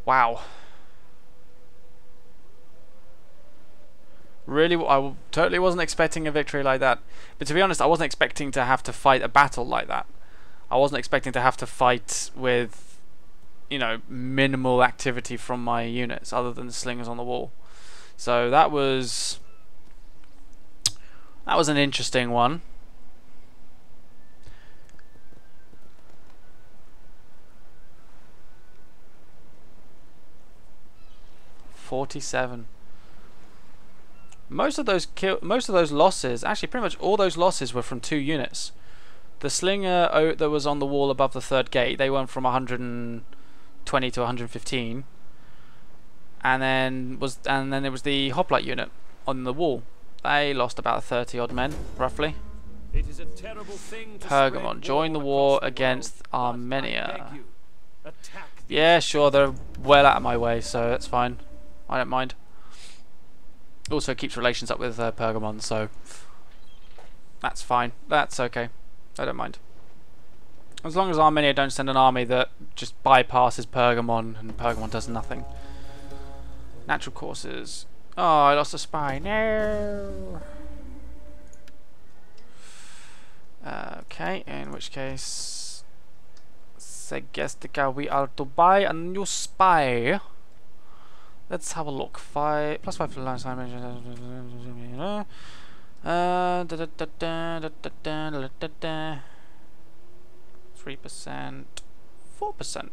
Wow. Really, I totally wasn't expecting a victory like that. But to be honest, I wasn't expecting to have to fight a battle like that. I wasn't expecting to have to fight with, you know, minimal activity from my units other than the slingers on the wall. So that was an interesting one. .47. Most of those losses, actually pretty much all those losses were from 2 units. The slinger that was on the wall above the 3rd gate, they went from 120 to 115. And then it was the hoplite unit on the wall. They lost about 30 odd men, roughly. It is a terrible thing to Pergamon, join the war against Armenia. Yeah, sure, they're well out of my way, so that's fine. I don't mind. Also keeps relations up with Pergamon, so that's fine. That's okay. I don't mind. As long as Armenia don't send an army that just bypasses Pergamon and Pergamon does nothing. Natural courses. Oh, I lost a spy. No. Okay, in which case, Segestica, we are to buy a new spy. Let's have a look. +5 for the last time. 3%, 4%.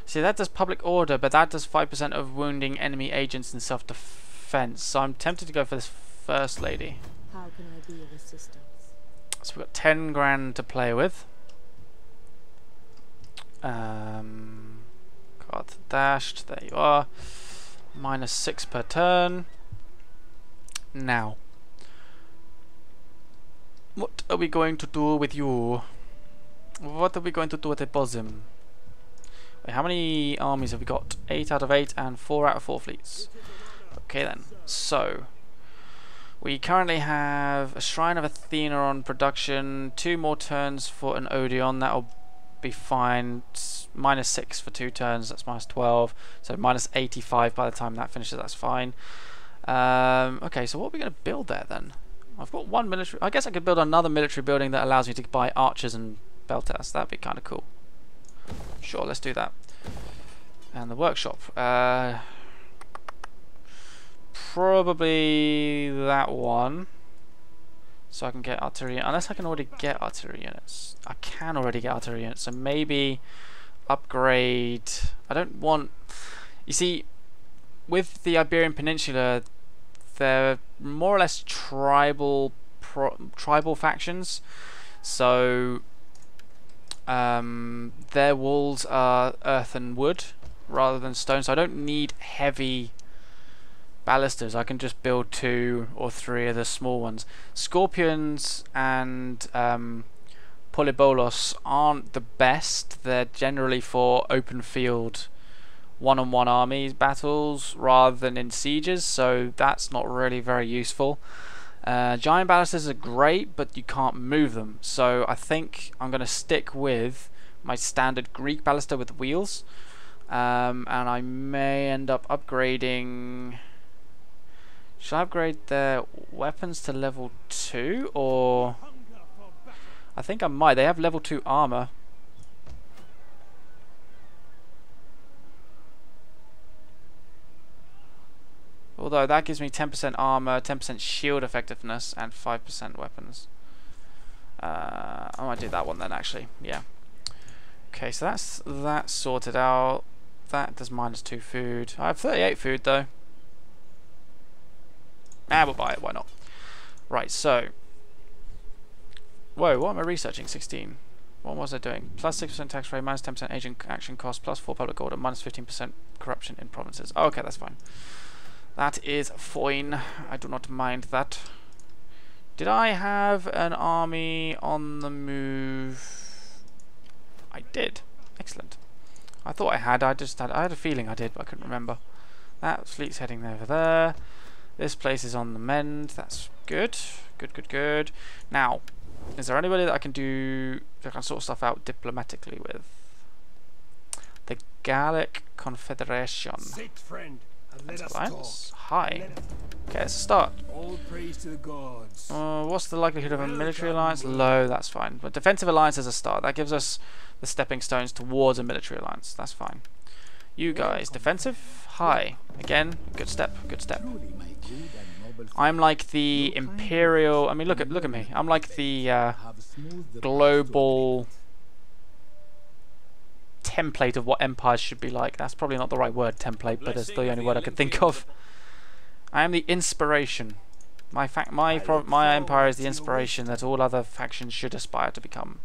See, that does public order, but that does 5% of wounding enemy agents in self-defense. So I'm tempted to go for this first lady. How can I be of assistance? So we've got 10 grand to play with. Got dashed. There you are. -6 per turn. Now, what are we going to do with you? What are we going to do with the bosom? Wait, how many armies have we got? 8 out of 8 and 4 out of 4 fleets. Okay then. So we currently have a Shrine of Athena on production. 2 more turns for an Odeon. That'll be fine. -6 for 2 turns. That's -12. So -85 by the time that finishes. That's fine. Okay, so what are we going to build there then? I've got 1 military. I guess I could build another military building that allows me to buy archers and belters. That'd be kind of cool. Sure, let's do that. And the workshop. Probably that one. So I can get artillery, unless I can already get artillery units. I can already get artillery units, so maybe upgrade. I don't want. You see, with the Iberian Peninsula, they're more or less tribal factions. So their walls are earth and wood rather than stone. So I don't need heavy ballistas. I can just build 2 or 3 of the small ones. Scorpions and Polybolos aren't the best. They're generally for open field one-on-one armies battles rather than in sieges, so that's not really very useful. Giant ballistas are great, but you can't move them, so I think I'm going to stick with my standard Greek ballista with wheels, and I may end up upgrading. Should I upgrade their weapons to level 2, or I think I might. They have level 2 armor. Although that gives me 10% armor, 10% shield effectiveness, and 5% weapons. I might do that one then, actually. Yeah. Okay, so that's sorted out. That does -2 food. I have 38 food though. We'll buy it. Why not? Right. So. Whoa. What am I researching? 16. What was I doing? +6% tax rate, -10% agent action cost, +4 public order, -15% corruption in provinces. Oh, okay, that's fine. That is fine. I do not mind that. Did I have an army on the move? I did. Excellent. I thought I had. I had a feeling I did, but I couldn't remember. That fleet's heading over there. This place is on the mend. That's good. Good. Now, Is there anybody that I can sort stuff out diplomatically with? The Gallic Confederation. Sit, friend, and let us Alliance? talk. Hi. Okay, let's start. All praise to the gods. What's the likelihood of a military alliance? Low, that's fine. But defensive alliance is a start. That gives us the stepping stones towards a military alliance. That's fine. You guys, defensive? High. Again, good step, good step. I'm like the imperial. I mean, look at me. I'm like the global template of what empires should be like. That's probably not the right word, template, but it's the only word I could think of. I am the inspiration. My empire is the inspiration that all other factions should aspire to become.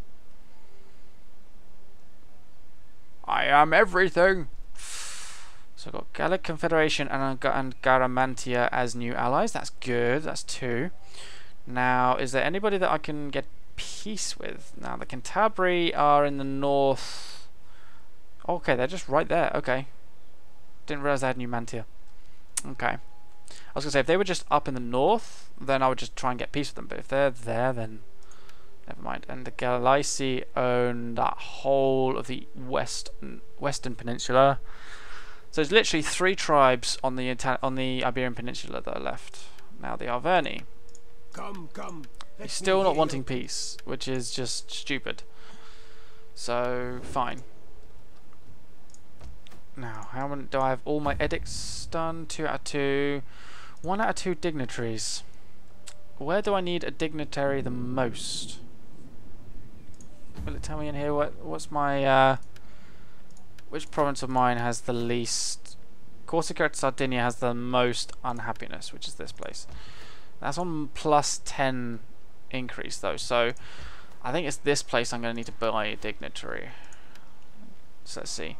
I am everything. So I've got Gallic Confederation and Garamantia as new allies. That's good. That's 2. Now, is there anybody that I can get peace with? Now, the Cantabri are in the north. Okay, they're just right there. Okay. Didn't realize they had Numantia. Okay. I was going to say, if they were just up in the north, then I would just try and get peace with them. But if they're there, then never mind. And the Gallici own that whole of the western peninsula. So there's literally 3 tribes on the Iberian Peninsula that are left. Now the Arverni. They're still not wanting peace, which is just stupid. So fine. Now, how many do I have? All my edicts done? 2 out of 2. 1 out of 2 dignitaries. Where do I need a dignitary the most? Will it tell me in here what's my which province of mine has the least? Corsica and Sardinia has the most unhappiness, which is this place. That's on plus 10 increase though, so I think it's this place I'm going to need to buy a dignitary. So let's see.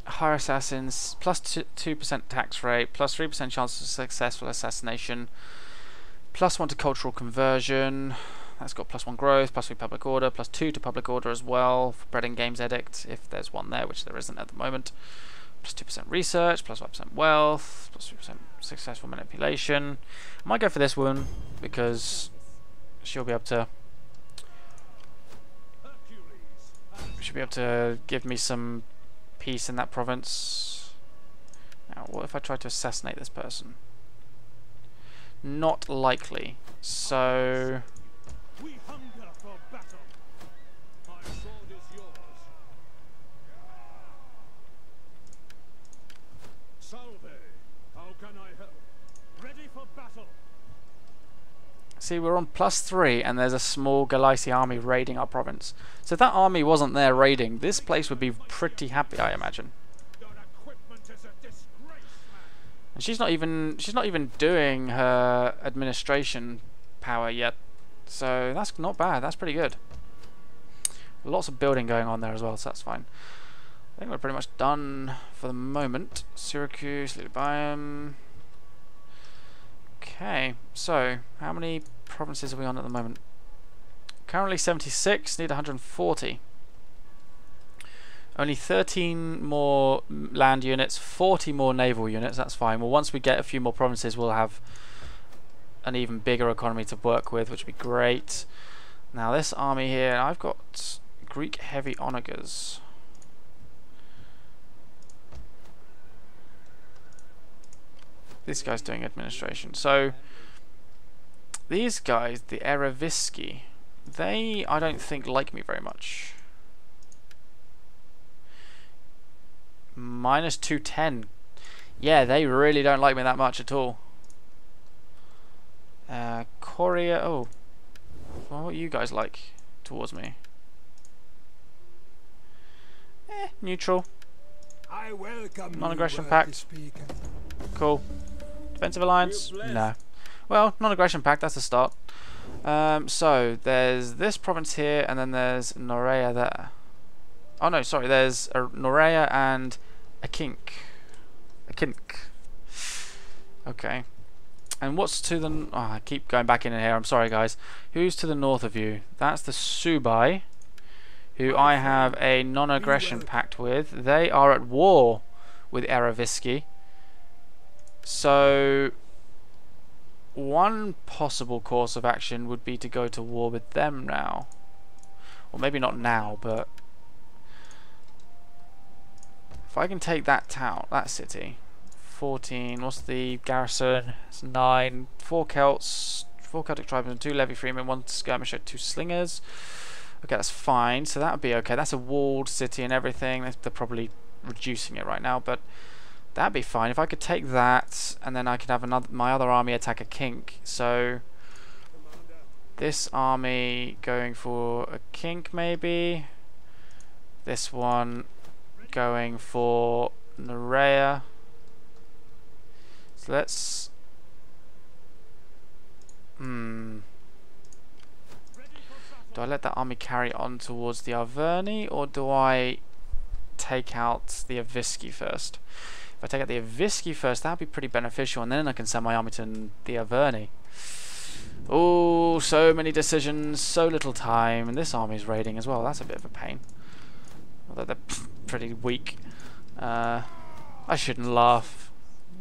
Hire assassins, plus 2% tax rate, plus 3% chance of successful assassination, plus 1 to cultural conversion. That's got plus 1 growth, plus 3 public order, plus 2 to public order as well for bread and games edict, if there's one there, which there isn't at the moment. Plus 2% research, plus 5% wealth, plus 3% successful manipulation. I might go for this one because she'll be able to give me some peace in that province. Now, what if I try to assassinate this person? Not likely. So We hunger for battle. My sword is yours. Salve. How can I help? Ready for battle. see, we're on plus 3 and there's a small Gallici army raiding our province. So if that army wasn't there raiding, this place would be pretty happy, I imagine. Your equipment is a disgrace, man. And she's not even doing her administration power yet. So that's not bad. That's pretty good. Lots of building going on there as well, so that's fine. I think we're pretty much done for the moment. Syracuse, Lilybaeum. Okay, so how many provinces are we on at the moment? Currently 76, need 140. Only 13 more land units, 40 more naval units, that's fine. Well, once we get a few more provinces, we'll have an even bigger economy to work with, which would be great. Now this army here, I've got Greek heavy onagers. This guy's doing administration. So these guys, the Ereviski, they I don't think like me very much. Minus 210. Yeah, they really don't like me that much at all. Korea. Oh, well, what are you guys like towards me? Neutral. I welcome Non-aggression pact. Cool. Defensive alliance? No. Well, non-aggression pact, that's a start. So, there's this province here, and then there's Norea there. Oh no, sorry, there's Norea and Akink. Okay. And what's to the... Oh, I keep going back in here, I'm sorry guys. Who's to the north of you? That's the Subai, who I have a non-aggression pact with. They are at war with Ereviski. So one possible course of action would be to go to war with them now. Or maybe not now, but if I can take that town, that city, 14, what's the garrison? It's 9, 4 Celts, 4 Celtic tribesmen, 2 levy freemen, 1 skirmisher, 2 slingers. Okay, that's fine, so that would be okay. That's a walled city and everything. They're probably reducing it right now, but that'd be fine. If I could take that, and then I could have my other army attack a kink. So this army going for a kink maybe. This one going for Nerea. So let's... Do I let that army carry on towards the Arverni, or do I take out the Aviski first? If I take out the Aviski first, that would be pretty beneficial, and then I can send my army to the Arverni. Oh, so many decisions, so little time, and this army's raiding as well. That's a bit of a pain. Although they're pretty weak. I shouldn't laugh.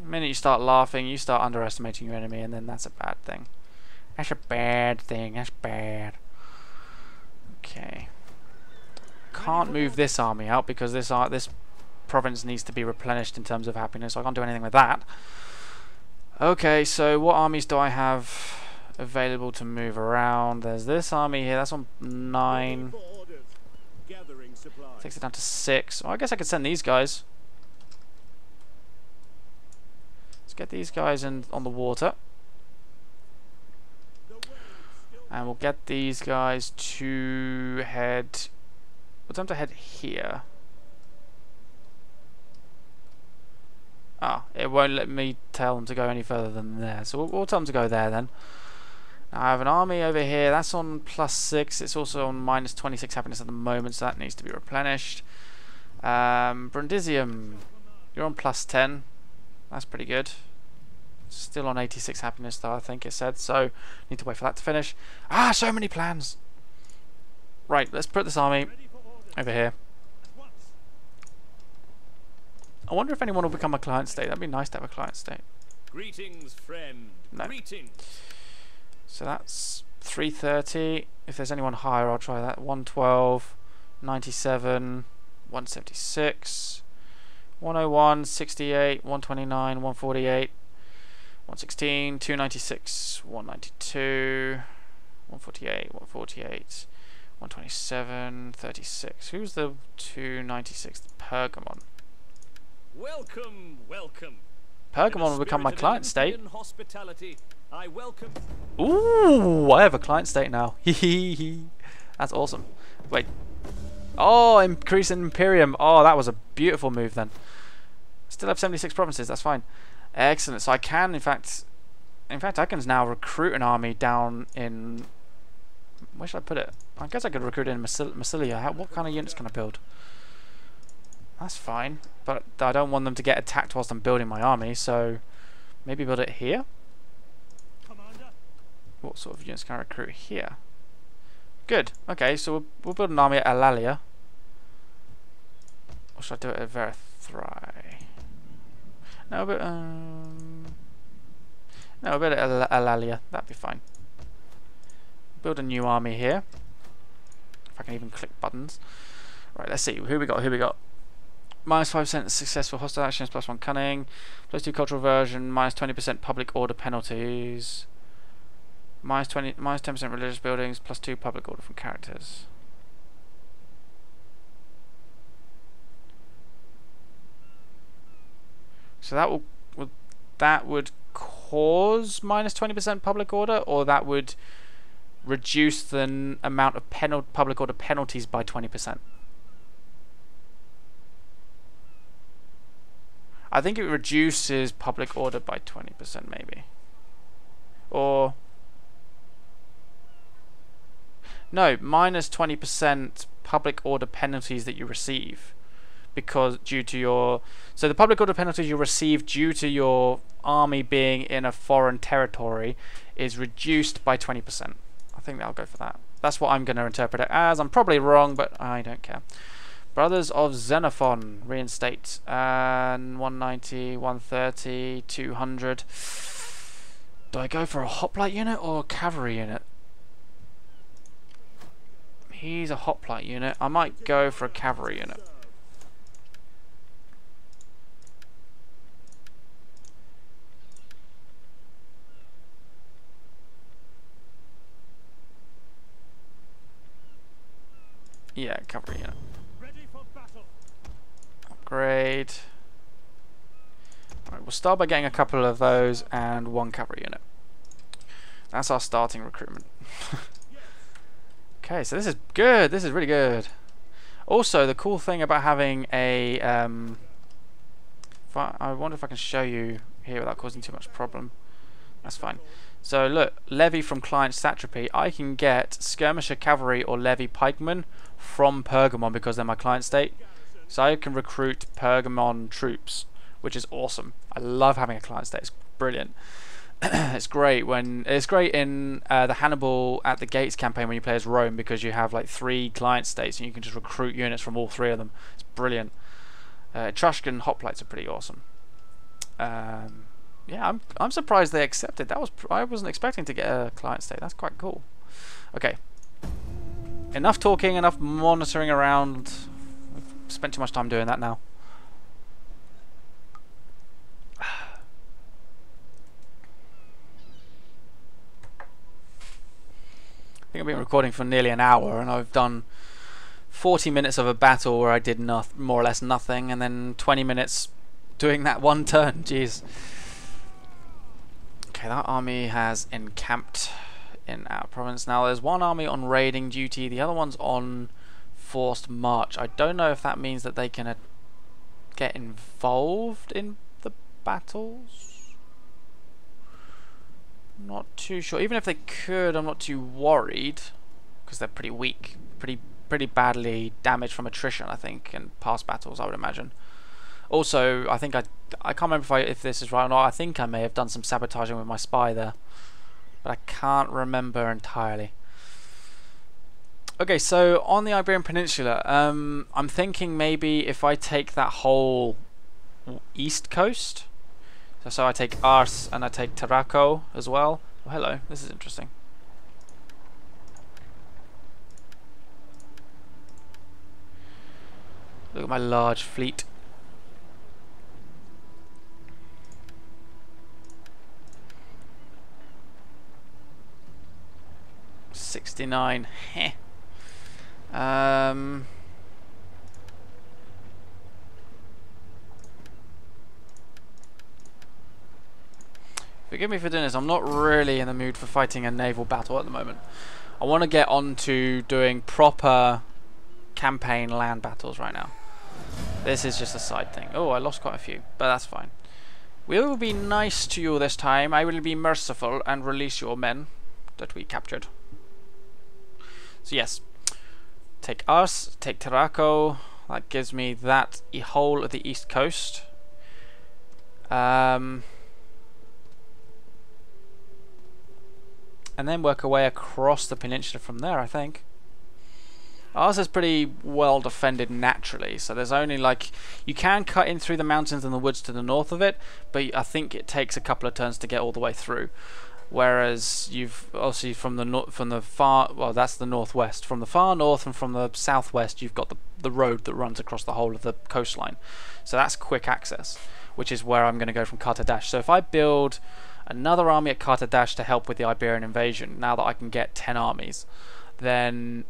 The minute you start laughing, you start underestimating your enemy, and then that's a bad thing. That's a bad thing. That's bad. Okay. Can't move this army out because this province needs to be replenished in terms of happiness. So I can't do anything with that. Okay, so what armies do I have available to move around? There's this army here. That's on 9. Takes it down to 6. Oh, I guess I could send these guys. Let's get these guys on the water. And we'll get these guys to head... We'll tell them to head here. Ah, it won't let me tell them to go any further than there. So we'll tell them to go there then. Now I have an army over here. That's on +6. It's also on -26 happiness at the moment, so that needs to be replenished. Brundisium, you're on +10. That's pretty good. Still on 86 happiness though, I think it said, so need to wait for that to finish. Ah, so many plans! Right, let's put this army over here. I wonder if anyone will become a client state. That'd be nice to have a client state. Greetings, friend. No. Greetings. So that's 330. If there's anyone higher, I'll try that. 112, 97, 176, 101, 68, 129, 148. 116, 296, 192, 148, 148, 127, 36. Who's the 296? The Pergamon. Welcome, welcome. Pergamon will become my client state. Hospitality, I welcome. Ooh, I have a client state now. That's awesome. Wait. Oh, increase in Imperium. Oh, that was a beautiful move then. Still have 76 provinces. That's fine. Excellent. So I can, in fact, I can now recruit an army down in. Where should I put it? I guess I could recruit it in Massilia. What kind of units can I build? That's fine, but I don't want them to get attacked whilst I'm building my army. So maybe build it here. Commander. What sort of units can I recruit here? Good. Okay, so we'll build an army at Alalia. Or should I do it at Verithrai? No, but a bit of Alalia, that'd be fine. Build a new army here. If I can even click buttons. Right, let's see. Who we got? -5% successful hostile actions, +1 cunning, +2 cultural version, -20% public order penalties, -10% religious buildings, +2 public order from characters. So that would cause -20% public order, or that would reduce the amount of public order penalties by 20%. I think it reduces public order by 20% maybe. Or no, -20% public order penalties that you receive. Because due to your... So the public order penalties you receive due to your army being in a foreign territory is reduced by 20%. I think I'll go for that. That's what I'm going to interpret it as. I'm probably wrong, but I don't care. Brothers of Xenophon, reinstate. 190, 130, 200. Do I go for a hoplite unit or a cavalry unit? He's a hoplite unit. I might go for a cavalry unit. Yeah, cavalry unit. Ready for battle. Upgrade. Alright, we'll start by getting a couple of those and one cavalry unit. That's our starting recruitment. Okay, so this is good. This is really good. Also, the cool thing about having a I wonder if I can show you here without causing too much problem. That's fine. So look, levy from client satrapy. I can get skirmisher cavalry or levy pikemen from Pergamon because they're my client state. So I can recruit Pergamon troops, which is awesome. I love having a client state. It's brilliant. It's great in the Hannibal at the Gates campaign when you play as Rome, because you have like 3 client states and you can just recruit units from all 3 of them. It's brilliant. Etruscan hoplites are pretty awesome. Yeah, I'm surprised they accepted. I wasn't expecting to get a client state. That's quite cool. Okay. Enough talking, enough monitoring around. We've spent too much time doing that now. I think I've been recording for nearly an hour and I've done 40 minutes of a battle where I did more or less nothing, and then 20 minutes doing that one turn. Jeez. Okay, that army has encamped in our province. Now there's one army on raiding duty, the other one's on forced march. I don't know if that means that they can get involved in the battles. Not too sure. Even if they could, I'm not too worried, because they're pretty weak, pretty badly damaged from attrition, I think, in past battles, I would imagine. Also, I think I can't remember if this is right or not. I think I may have done some sabotaging with my spy there, but I can't remember entirely. Okay, so on the Iberian Peninsula, I'm thinking maybe if I take that whole east coast. So I take Ars and I take Tarraco as well. Oh, hello, this is interesting. Look at my large fleet. $69. Heh. Forgive me for doing this, I'm not really in the mood for fighting a naval battle at the moment. I want to get on to doing proper campaign land battles right now. This is just a side thing. Oh, I lost quite a few, but that's fine. We will be nice to you this time. I will be merciful and release your men that we captured. So yes, take us, take Tarraco. That gives me that whole of the east coast. And then work our way across the peninsula from there, I think. Ours is pretty well defended naturally, so there's only like, you can cut in through the mountains and the woods to the north of it, but I think it takes a couple of turns to get all the way through. Whereas you've obviously from the far, well, that's the northwest. From the far north and from the southwest, you've got the road that runs across the whole of the coastline. So that's quick access, which is where I'm going to go from Qart. So if I build another army at Qart to help with the Iberian invasion, now that I can get 10 armies, then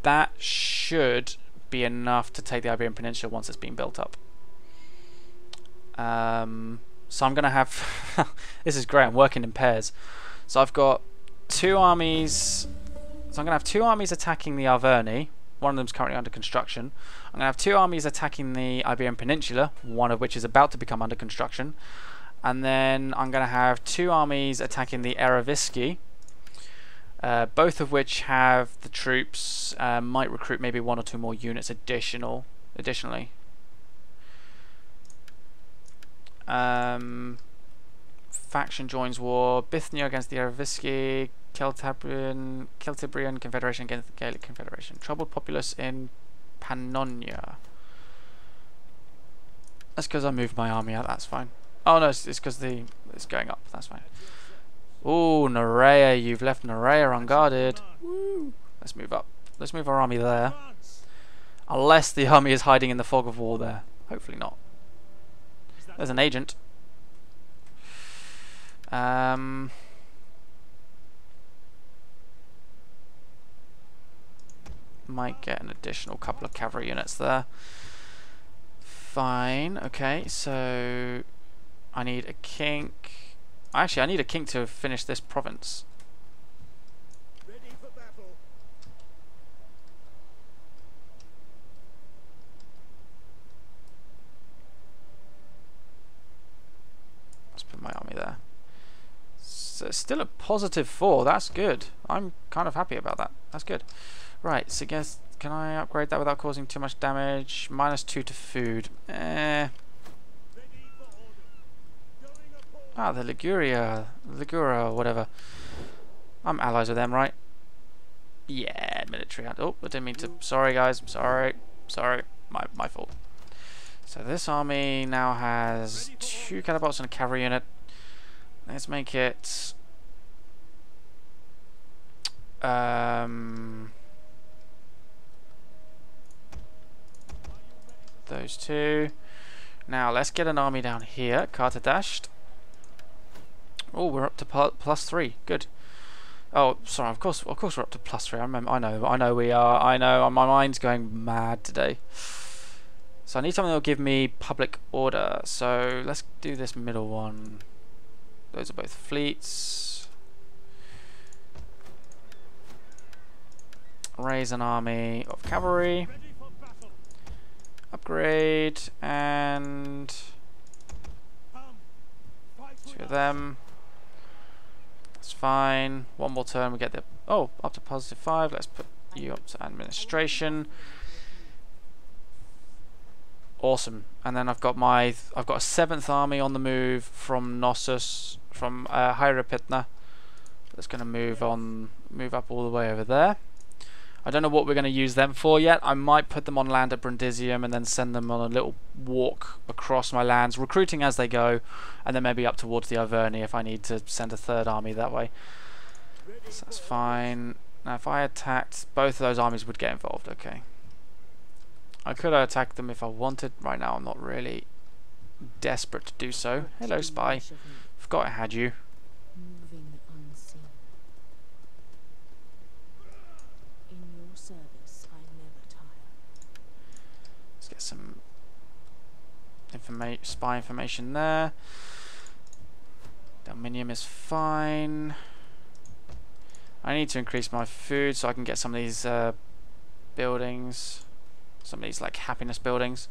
that should be enough to take the Iberian Peninsula once it's been built up. So I'm going to have... this is great, I'm working in pairs. So I've got 2 armies... So I'm going to have 2 armies attacking the Arverni. One of them is currently under construction. I'm going to have 2 armies attacking the Iberian Peninsula, one of which is about to become under construction. And then I'm going to have 2 armies attacking the Eravisci, both of which have the troops, might recruit maybe 1 or 2 more units additionally. Faction joins war, Bithynia against the Eravisci, Celtibrian Confederation against the Gaelic Confederation, troubled populace in Pannonia. That's because I moved my army out, that's fine. Oh no, it's because it's going up, that's fine. Ooh, Nerea, you've left Nerea unguarded. Woo. Let's move up. Let's move our army there. Advance. Unless the army is hiding in the fog of war there. Hopefully not. There's an agent. Might get an additional couple of cavalry units there. Fine. Okay, so I need a king. Actually, I need a king to finish this province. Ready for battle. Let's put my army there. So it's still a +4. That's good. I'm kind of happy about that. That's good. Right. So guess can I upgrade that without causing too much damage? -2 to food. Ready for order. Going upon. Ah, the Ligura, or whatever. I'm allies with them, right? Yeah, military. Oh, I didn't mean to. Sorry, guys. Sorry. My fault. So this army now has 2 catapults and a cavalry unit. Let's make it. Those 2. Now let's get an army down here. Hadasht. Oh, we're up to +3. Good. Oh, sorry. Of course, we're up to +3. I know we are. I know. My mind's going mad today. So I need something that will give me public order. So let's do this middle one. Those are both fleets. Raise an army of cavalry. Ready for battle. Upgrade and Come. Fight 2 with of us. them. That's fine. One more turn, we get the up to +5. Let's put you up to administration. Awesome. And then I've got a 7th army on the move from Knossos, from Hierapitna. That's going to move up all the way over there. I don't know what we're going to use them for yet. I might put them on land at Brundisium and then send them on a little walk across my lands, recruiting as they go, and then maybe up towards the Averni if I need to send a 3rd army that way. So that's fine. Now if I attacked, both of those armies would get involved. Okay. I could attack them if I wanted. Right now I'm not really desperate to do so. Hello, spy. Forgot I had you. Moving unseen. In your service, I never tire. Let's get some spy information there. Aluminium is fine. I need to increase my food so I can get some of these buildings. Some of these like happiness buildings.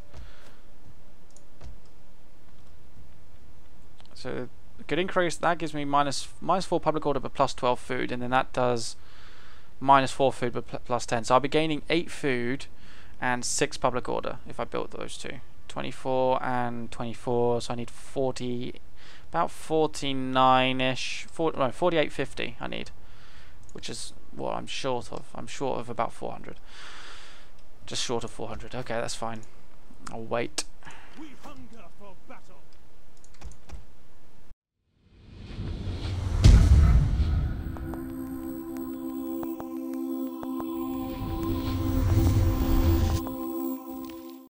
So a good increase. That gives me -4 public order but +12 food, and then that does -4 food but +10. So I'll be gaining 8 food and 6 public order if I built those 2. 24 and 24. So I need 40, about 49ish. 4850 I need, which is what I'm short of. I'm short of about 400. Just short of 400. Okay, that's fine. I'll wait. We hunger